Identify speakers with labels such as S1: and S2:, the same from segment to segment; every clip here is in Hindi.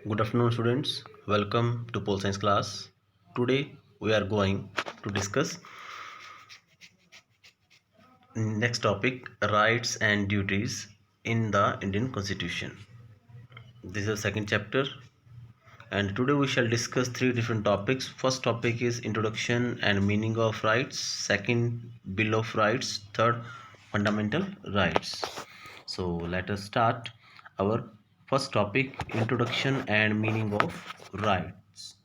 S1: Good afternoon, students. Welcome to Pole Science class. Today we are going to discuss next topic, rights and duties in the Indian Constitution. This is the second chapter, and today we shall discuss three different topics. First topic is introduction and meaning of rights. Second, Bill of Rights. Third, fundamental rights. So let us start our first topic, introduction and meaning of rights.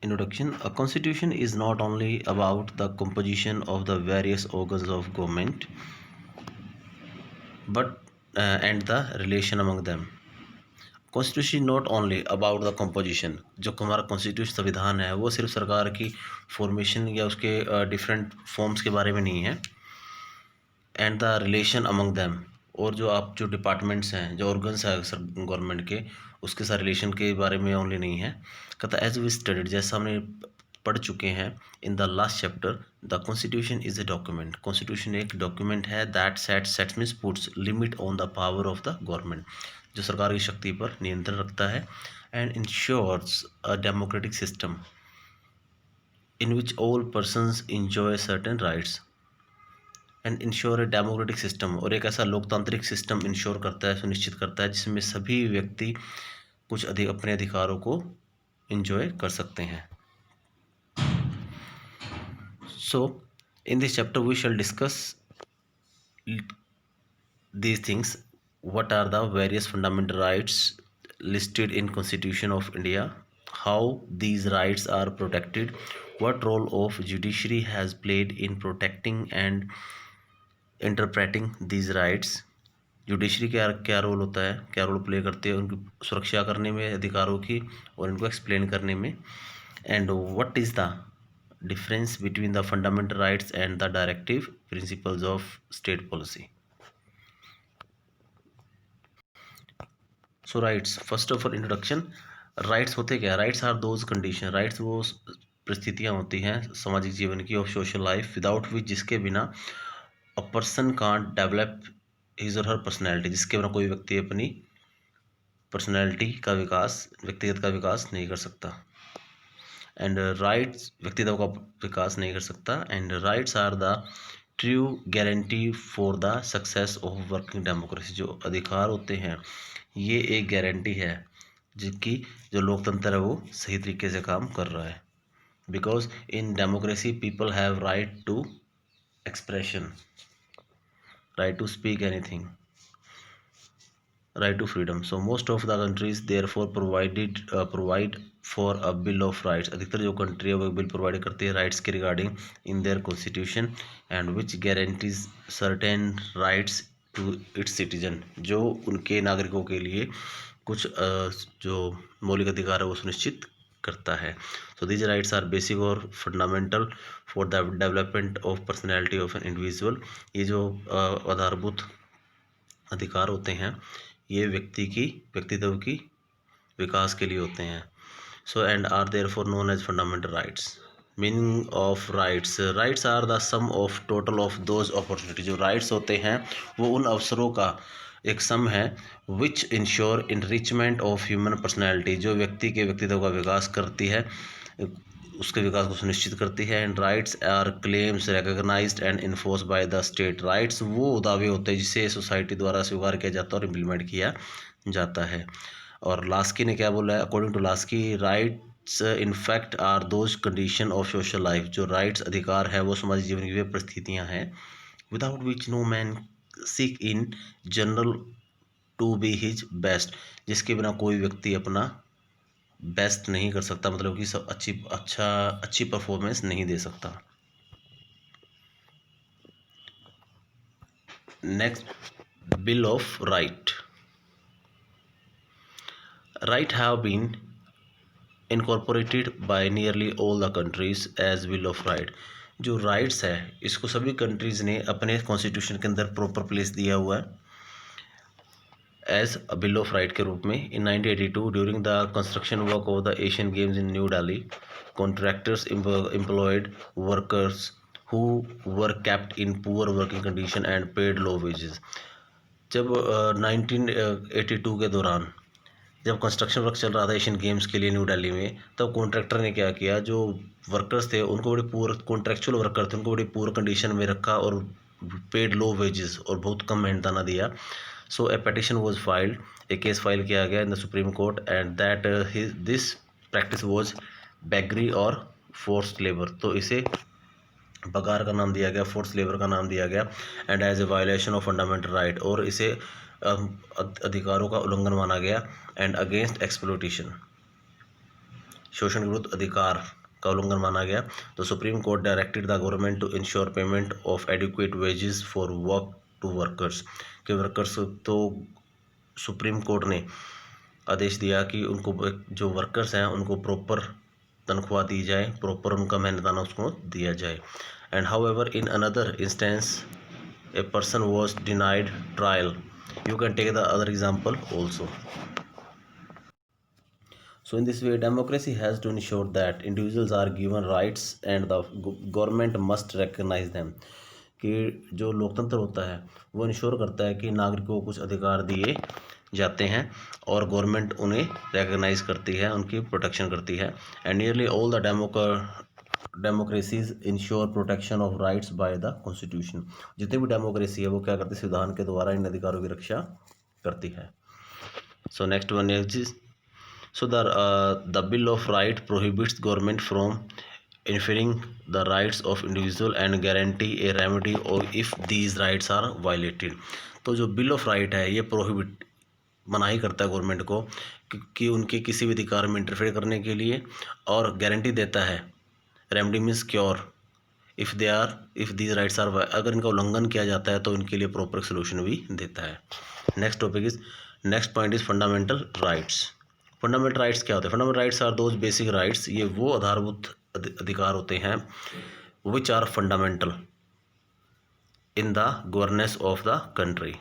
S1: Introduction. A constitution is not only about the composition of the various organs of government but and the relation among them. Constitution not only about the composition, जो हमारा कॉन्स्टिट्यूशन संविधान है वो सिर्फ सरकार की फॉर्मेशन या उसके डिफरेंट फॉर्म्स के बारे में नहीं है, and the relation among them, और जो आप जो डिपार्टमेंट्स हैं, जो ऑर्गन्स हैं गवर्नमेंट के, उसके साथ रिलेशन के बारे में ओनली नहीं है। कहता एज वी स्टडीड, जैसा हमने पढ़ चुके हैं in the last chapter, the constitution is a document. Constitution एक डॉक्यूमेंट है that sets means puts limit on the power of the government, जो सरकार की शक्ति पर नियंत्रण रखता है, and ensures a democratic system in which all persons enjoy certain rights and ensure a democratic system, और एक ऐसा लोकतांत्रिक सिस्टम इंश्योर करता है, सुनिश्चित करता है, जिसमें सभी व्यक्ति कुछ अपने अधिकारों को इंजॉय कर सकते हैं। So in this chapter we shall discuss these things. What are the various fundamental rights listed in Constitution of India, how these rights are protected, what role of judiciary has played in protecting and interpreting these rights, judiciary क्या क्या रोल होता है, क्या रोल प्ले करती है उनकी सुरक्षा करने में अधिकारों की और इनको एक्सप्लेन करने में, and what is the difference between the fundamental rights and the directive principles of state policy. So rights, first of all introduction. Rights होते क्या? Rights are those condition, rights वो परिस्थितियाँ होती हैं सामाजिक जीवन की of social life without which, जिसके बिना a person can't develop his और हर पर्सनैलिटी, जिसके बिना कोई व्यक्ति अपनी पर्सनैलिटी का विकास, व्यक्तिगत का विकास नहीं कर सकता, एंड राइट्स व्यक्तित्व का विकास नहीं कर सकता, and rights are the true guarantee for the success of working democracy. जो अधिकार होते हैं ये एक गारंटी है जिसकी जो लोकतंत्र है वो सही तरीके से काम कर रहा है, because in democracy people have right to expression, right to speak anything, right to freedom. So most of the countries therefore provide for a bill of rights. अधिकतर जो कंट्री है वो बिल प्रोवाइड करती है राइट्स के regarding in their constitution, and which guarantees certain rights to its citizen, जो उनके नागरिकों के लिए कुछ जो मौलिक अधिकार है वो सुनिश्चित करता है। So these rights are basic और fundamental for the development of personality of an individual. ये जो आधारभूत अधिकार होते हैं ये व्यक्तित्व की विकास के लिए होते हैं। So and are there for known as fundamental rights. Meaning of rights, rights are the sum of total of those opportunity, जो राइट्स होते हैं वो उन अवसरों का एक सम है which ensure enrichment of human personality, जो व्यक्ति के व्यक्तित्व का विकास करती है, उसके विकास को सुनिश्चित करती है, and rights are claims recognised and enforce by the state. Rights वो दावे होते हैं जिसे सोसाइटी द्वारा स्वीकार किया जाता है और इम्प्लीमेंट किया जाता है। और लास्की ने क्या बोला है? According to Laski, rights in fact are those condition of social life, जो राइट्स अधिकार है वो सामाजिक जीवन की वे परिस्थितियाँ हैं without which no man seek in general to be his best, जिसके बिना कोई व्यक्ति अपना बेस्ट नहीं कर सकता, मतलब कि सब अच्छी परफॉर्मेंस नहीं दे सकता। Next, bill of right. Right have been incorporated by nearly all the countries as bill of right. जो राइट्स है इसको सभी कंट्रीज ने अपने कॉन्स्टिट्यूशन के अंदर प्रॉपर प्लेस दिया हुआ है as a bill of right के रूप में। In 1982 during the construction work of the Asian Games in New Delhi, contractors employed workers who were kept in poor working condition and paid low wages. जब 1982 के दौरान जब कंस्ट्रक्शन वर्क चल रहा था एशियन गेम्स के लिए न्यू दिल्ली में, तब कॉन्ट्रैक्टर ने क्या किया, जो वर्कर्स थे उनको बड़े पुअर, कॉन्ट्रैक्चुअल वर्कर थे उनको बड़ी पुअर कंडीशन में रखा और पेड लो वेजेस और बहुत कम मेहनताना दिया। सो ए पिटिशन वाज फाइल्ड, एक केस फाइल किया गया in the supreme court and that this practice was beggary और फोर्स्ड लेबर। तो इसे बगार का नाम दिया गया, फोर्स लेबर का नाम दिया गया and as a violation of fundamental right, और इसे अधिकारों का उल्लंघन माना गया एंड अगेंस्ट एक्सप्लोइटेशन, शोषण के विरुद्ध अधिकार का उल्लंघन माना गया। तो Supreme Court directed the government to ensure payment of adequate wages for work to workers, के वर्कर्स, तो सुप्रीम कोर्ट ने आदेश दिया कि उनको जो वर्कर्स हैं उनको प्रॉपर तनख्वाह दी जाए, प्रॉपर उनका मेहनताना उसको दिया जाए। And however in another instance a person was denied trial, you can take the other example also. So in this way, democracy has to ensure that individuals are given rights and the government must recognize them। कि जो लोकतंत्र होता है वो इंश्योर करता है कि नागरिकों को कुछ अधिकार दिए जाते हैं और गवर्नमेंट उन्हें रिकग्नाइज करती है, उनकी प्रोटेक्शन करती है। And nearly all the democracies ensure protection of rights by the constitution. जितनी भी डेमोक्रेसी है वो क्या करती है, संविधान के द्वारा इन अधिकारों की रक्षा करती है। So next one is So the Bill of Rights prohibits government from interfering the rights of individual and guarantee a remedy or if these rights are violated। तो जो बिल ऑफ राइट है ये प्रोहिबिट, मनाही करता है गवर्नमेंट को कि उनके किसी भी अधिकार में इंटरफेयर करने के लिए, और गारंटी देता है, remedy means cure, if these rights are, अगर इनका उल्लंघन किया जाता है तो इनके लिए प्रॉपर सोल्यूशन भी देता है। Next point is fundamental rights. Fundamental rights क्या होते हैं? Fundamental rights are those basic rights, ये वो आधारभूत अधिकार होते हैं which are fundamental in the governance of the country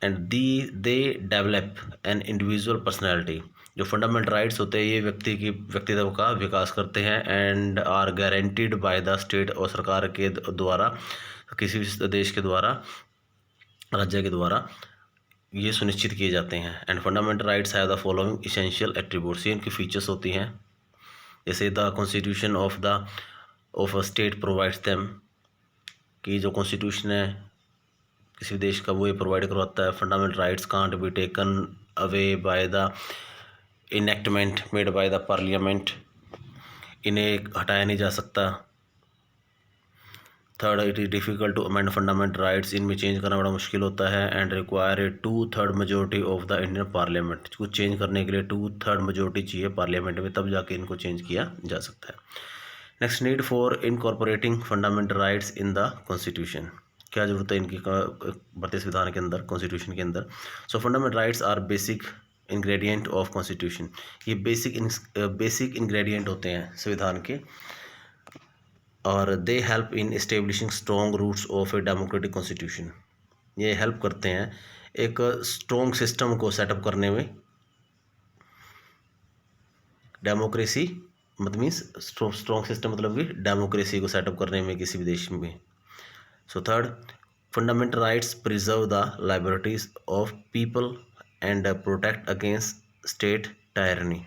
S1: and they develop an individual personality. जो फंडामेंटल राइट्स होते हैं ये व्यक्तित्व का विकास करते हैं and are guaranteed by the state, और सरकार के द्वारा, किसी भी देश के द्वारा, राज्य के द्वारा ये सुनिश्चित किए जाते हैं। And fundamental rights have the following essential attributes, ये इनकी फीचर्स होती हैं, जैसे the constitution of a state provides them, कि जो कॉन्स्टिट्यूशन है किसी देश का वो ये प्रोवाइड करवाता है। Fundamental rights can't be taken away by the enactment made by the parliament, इन्हें हटाया नहीं जा सकता। Third, it is difficult to amend fundamental rights, इनमें चेंज करना बड़ा मुश्किल होता है। And require a 2/3 majority of the Indian parliament, कुछ चेंज करने के लिए 2/3 मेजोरिटी चाहिए पार्लियामेंट में, तब जाके इनको चेंज किया जा सकता है। Next, need for incorporating fundamental rights in the constitution, क्या जरूरत है इनकी भारतीय संविधान के अंदर, कॉन्स्टिट्यूशन के अंदर। So fundamental rights are basic ingredient of constitution, ये बेसिक इंग्रेडिएंट होते हैं संविधान के, और they help in establishing strong roots of a democratic constitution, ये हेल्प करते हैं एक स्ट्रॉन्ग सिस्टम को सेटअप करने में। डेमोक्रेसी मतलब मीन्स स्ट्रॉन्ग सिस्टम, मतलब कि डेमोक्रेसी को सेटअप करने में किसी भी देश में। So third, fundamental rights preserve the liberties of people and protect against state tyranny.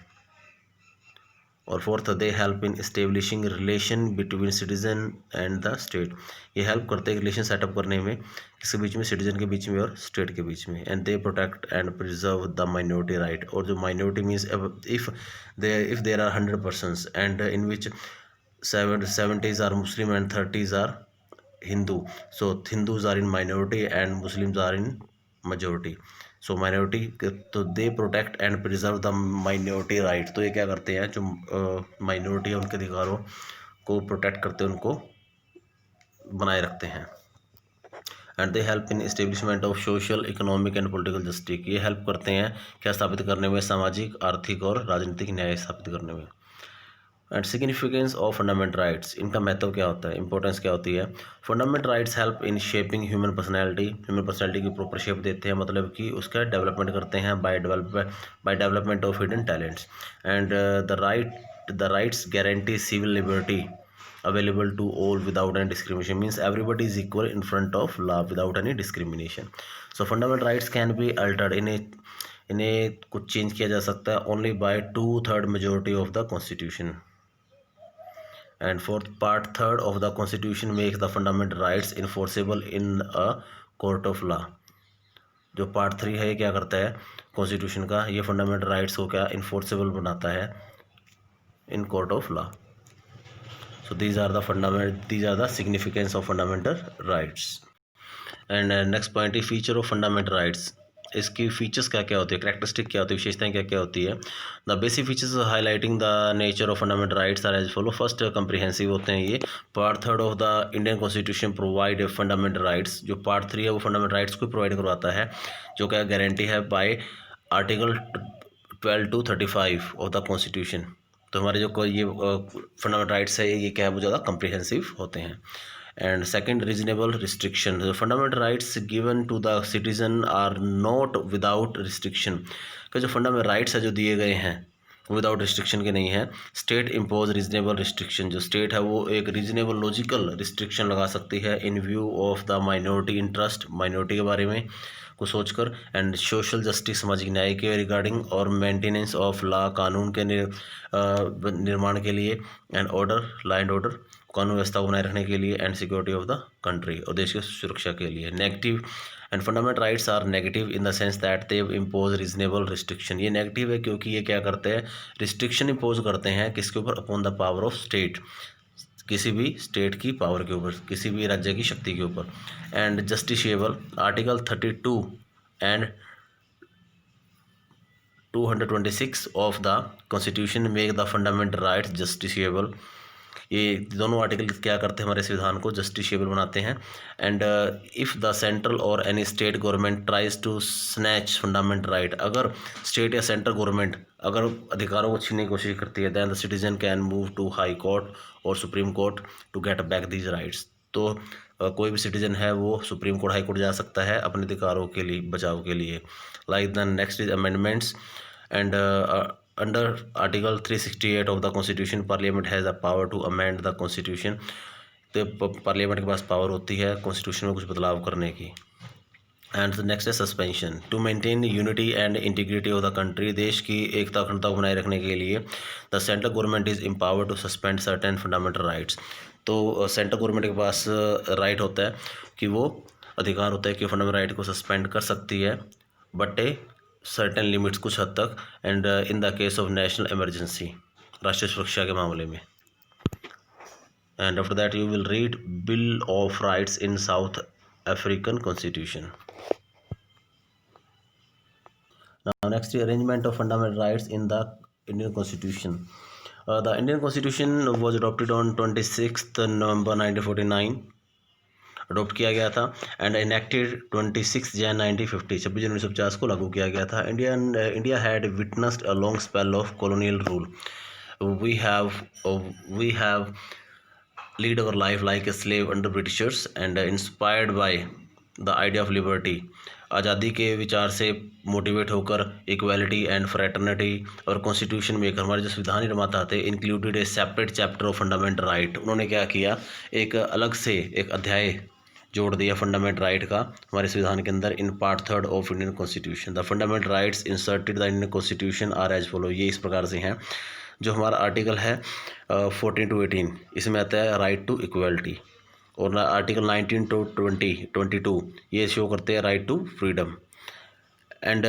S1: और fourth, they help in establishing relation between citizen and the state, ये हेल्प करते हैं रिलेशन सेटअप करने में किसके बीच में, सिटीजन के बीच में और स्टेट के बीच में। And they protect and preserve the minority right, और जो minority means if there are 100 persons and in which 70s are Muslim and 30s are Hindu, so Hindus are in minority and Muslims are in majority। So minority, तो they protect and preserve the minority right, तो ये क्या करते हैं, जो माइनॉरिटी है उनके अधिकारों को प्रोटेक्ट करते हैं, उनको बनाए रखते हैं। And they help in establishment of social, economic and political justice, ये हेल्प करते हैं क्या स्थापित करने में, सामाजिक, आर्थिक और राजनीतिक न्याय स्थापित करने में। And significance of fundamental rights, इनका महत्व क्या होता है, इंपॉर्टेंस क्या होती है। Fundamental rights help in shaping human personality की प्रॉपर शेप देते हैं, मतलब कि उसका डेवलपमेंट करते हैं by development of hidden talents. And the rights guarantee civil liberty available to all without any discrimination, means everybody is equal in front of law without any discrimination. So fundamental rights can be altered, इन्हें कुछ चेंज किया जा सकता है only by 2/3 majority of the constitution. And fourth, part 3rd of the constitution makes the fundamental rights enforceable in a court of law. जो पार्ट 3 है ये क्या करता है कॉन्स्टिट्यूशन का, ये फंडामेंटल राइट्स को क्या इन्फोर्सेबल बनाता है in court of law. So these are the significance of fundamental rights. And next point is feature of fundamental rights. इसकी फीचर्स क्या क्या होती है, कैरेक्टरिस्टिक क्या होती है, विशेषताएं क्या क्या होती है. The basic features highlighting the nature of fundamental rights are as follow. First comprehensive होते हैं ये. Part 3rd of the Indian constitution provide fundamental rights. जो पार्ट 3 है वो फंडामेंटल राइट्स को प्रोवाइड करवाता है, जो क्या गारंटी है bye article 12 to 35 of the constitution. तो हमारे जो ये फंडामेंटल राइट्स है ये क्या है वो ज़्यादा कंप्रीहेंसिव होते हैं. And second, reasonable restriction. The fundamental rights given to the citizen are not without restriction. कि जो फंडामेंटल राइट्स है जो दिए गए हैं विदाउट रिस्ट्रिक्शन के नहीं है. State impose reasonable restriction. जो स्टेट है वो एक रीजनेबल लॉजिकल रिस्ट्रिक्शन लगा सकती है इन view of the minority interest, minority के बारे में को सोचकर. एंड सोशल जस्टिस, सामाजिक न्याय के रिगार्डिंग, और मेंटेनेंस ऑफ लॉ, कानून के निर्माण के लिए. And order, law and order, कानून व्यवस्था को बनाए रखने के लिए. And security of the country, और देश की सुरक्षा के लिए. Negative and fundamental rights are negative in the sense that they impose reasonable restriction. ये नेगेटिव है क्योंकि ये क्या करते हैं रिस्ट्रिक्शन इम्पोज करते हैं किसके ऊपर, upon the power of state, किसी भी स्टेट की पावर के ऊपर, किसी भी राज्य की शक्ति के ऊपर. And justiciable, article 32 and 226 of the constitution make the fundamental rights justiciable. ये दोनों आर्टिकल क्या करते हैं हमारे संविधान को जस्टिशिएबल बनाते हैं. एंड इफ़ द सेंट्रल और any state government tries to snatch fundamental right, अगर स्टेट या सेंट्रल गवर्नमेंट अगर अधिकारों को छीनने की कोशिश करती है, then the citizen can move to high court और supreme court to get back these rights. तो कोई भी सिटीजन है वो सुप्रीम कोर्ट, हाई कोर्ट जा सकता है अपने अधिकारों के लिए, बचाव के लिए. Like the next is amendments. And under article 368 of the constitution, parliament has the power to amend the constitution. तो पार्लियामेंट के पास पावर होती है कॉन्स्टिट्यूशन में कुछ बदलाव करने की. एंड नेक्स्ट है suspension. To maintain unity and integrity of the country, देश की एकता अखंडता को बनाए रखने के लिए the central government is empowered to suspend certain fundamental rights. तो सेंट्रल गवर्नमेंट के पास राइट होता है कि वो अधिकार होता है कि फंडामेंटल राइट को सस्पेंड कर सकती है, बट सर्टेन लिमिट्स कुछ हद तक. And in the case of national emergency, राष्ट्रीय सुरक्षा के मामले में. And after that you will read bill of rights in south African constitution. Now next arrangement of fundamental rights in the Indian constitution. The Indian constitution was adopted on 26 November 1949, adopt किया गया था. एंड इनेक्टेड 26 जनवरी 1950, 26 जनवरी 1950 को लागू किया गया था. India had witnessed a long spell of colonial rule. We have lead our life like a slave under Britishers and inspired by the idea of liberty. आज़ादी के विचार से मोटिवेट होकर इक्वालिटी एंड फ्रेटर्निटी, और कॉन्स्टिट्यूशन मेकर हमारे जो संविधान निर्माता थे included a separate chapter of fundamental right. उन्होंने क्या किया, एक अलग से एक अध्याय जोड़ दिया फंडामेंटल राइट का हमारे संविधान के अंदर. In part 3rd of Indian constitution the fundamental rights inserted the Indian constitution are as follow. ये इस प्रकार से हैं. जो हमारा आर्टिकल है 14 to 18, इसमें आता है राइट टू इक्वलिटी. और आर्टिकल 19 to 22 ये शो करते हैं right to freedom. And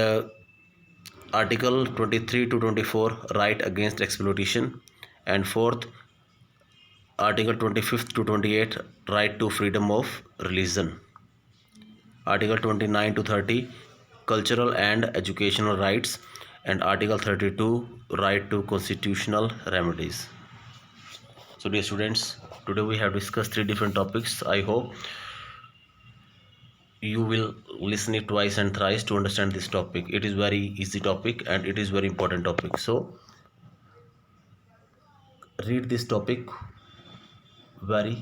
S1: article 23 to 24 right against exploitation. And fourth Article 25 to 28 right to freedom of religion. Article 29 to 30 cultural and educational rights. And Article 32 right to constitutional remedies. So dear students, today we have discussed 3 different topics. I hope you will listen it twice and thrice to understand this topic. It is very easy topic and it is very important topic. So read this topic very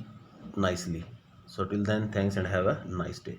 S1: nicely. So till then, thanks and have a nice day.